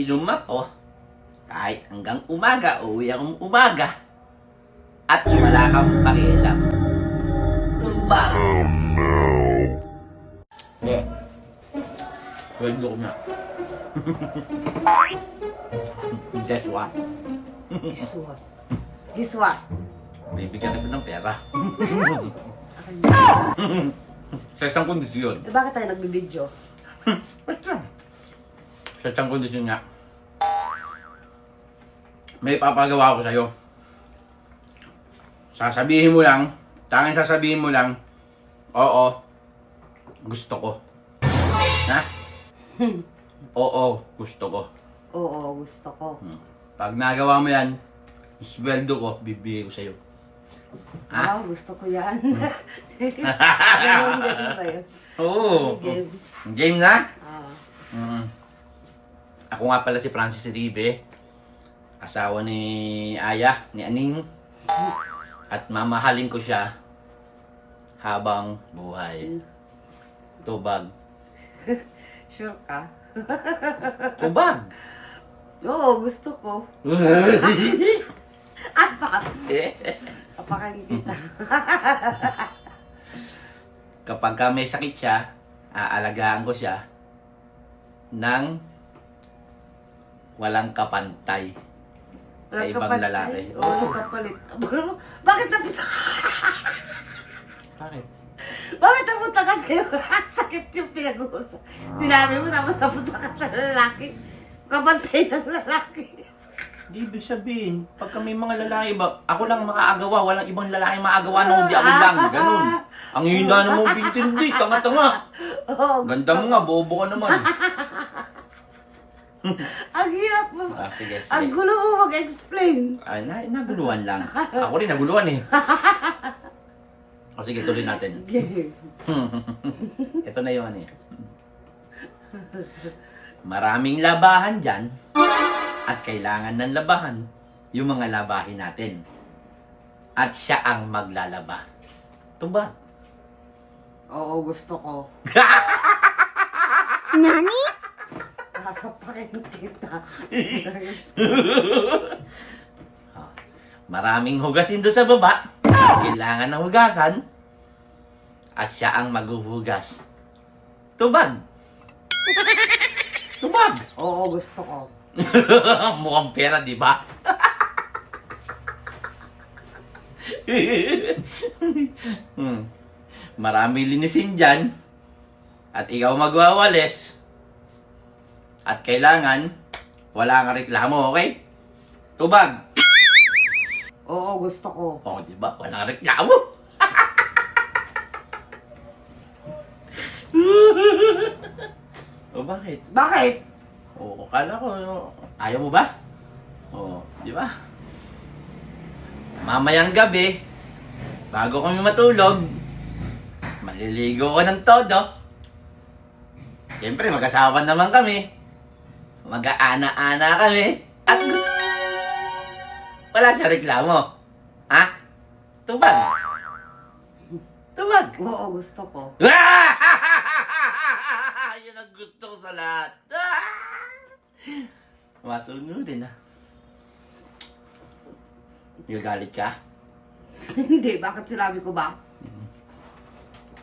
Inom ako, kahit hanggang umaga, uwi akong umaga. At wala kang pakialam. Tumba! Oh no! Yeah. Sweldo ko na. Guess what? Guess what? Guess what? Bibigyan kita ng pera. Sa isang kondisyon. Eh, bakit tayo nagbibideo? Wait lang. Sa isang kondisyon nga. May papagawa ko sa'yo. Sasabihin mo lang, tanging sasabihin mo lang, oo, gusto ko. Ha? Oo, gusto ko. Oo, gusto ko. Pag nagawa mo yan, sweldo ko, bibigay ko sa'yo. Ha? Wow, gusto ko yan. Ganun ba yun? Oo. Game. Game na? Ah. Ako nga pala si Francis Ribe, asawa ni Aya, ni Aning. At mamahalin ko siya habang buhay. Tubag. Sure ka? Tubag! Oo, gusto ko. At baka sa pakikita. Kapag ka may sakit siya, aalagaan ko siya ng walang kapantay sa ibang lalaki. Oo, kapalit. Bakit napunta? Bakit? Bakit napunta ka sa'yo? Sakit yung pinag-uusap. Sinabi mo tapos napunta ka sa lalaki. Kapantay ng lalaki. Di ibig sabihin, pagka may mga lalaki ba, ako lang makaagawa, walang ibang lalaki maagawa nung di ako lang. Ganun. Ang hina na mo bintindi, tanga-tanga. Oo, Ganda mo nga, bobo ka naman. ang hirap mo. Sige. Ang gulo mo mag-explain. Ay, naguluhan lang. Ako rin, naguluhan eh. O sige, tuloy natin. Ito na yung ano eh. Maraming labahan dyan at kailangan ng labahan yung mga labahin natin. At siya ang maglalaba. Ito ba? Oo, gusto ko. Nani? Kasapakin kita. Maraming hugasin doon sa baba. Kailangan ng hugasan. At siya ang maghuhugas. Tubag! Tubag! Oo, gusto ko. Mukhang pera, di ba? Maraming linisin dyan. At ikaw magwawalis. At kailangan, wala kang reklamo, okay? Tubag! Oo, gusto ko. O, di ba? Wala kang reklamo. O, bakit? Bakit? O, kala ko, ayaw mo ba? O, di ba? Mamayang gabi, bago kami matulog, maliligo ko ng todo. Siyempre, mag-asawa naman kami. Mag-aana-ana kami. At wala siya reklamo. Ha? Tubag. Tubag. Oo, gusto ko. Yun ang gusto ko sa lahat. Masunodin ha. Nagagalit ka? Hindi, bakit sinabi ko ba?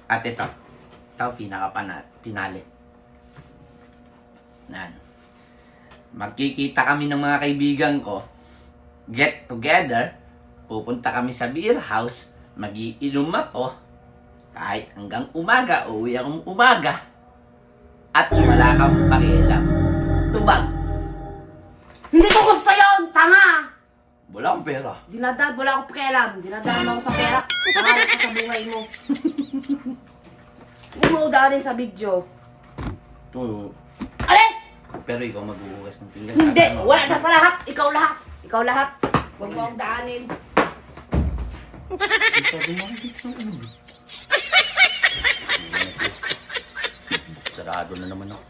At ito. Ito, pinali. Nan. Magkikita kami ng mga kaibigan ko. Get together. Pupunta kami sa beer house. Magiinom ako. Kahit hanggang umaga, uwi akong umaga. At wala kang pakialam. Tubag. Hindi ko gusto yun! Tanga! Wala akong pera. Wala akong pakialam. Dinadaan ako sa pera. Pangarap ka sa buhay mo. Huwag mo udaanin sa video. Ito. Alis! Pero ikaw maghuhugas ng pinggan. Hindi! Wala na sa lahat! Ikaw lahat! Ikaw lahat! Huwag mo akong daanin. Sabi mo, sarado na naman ako.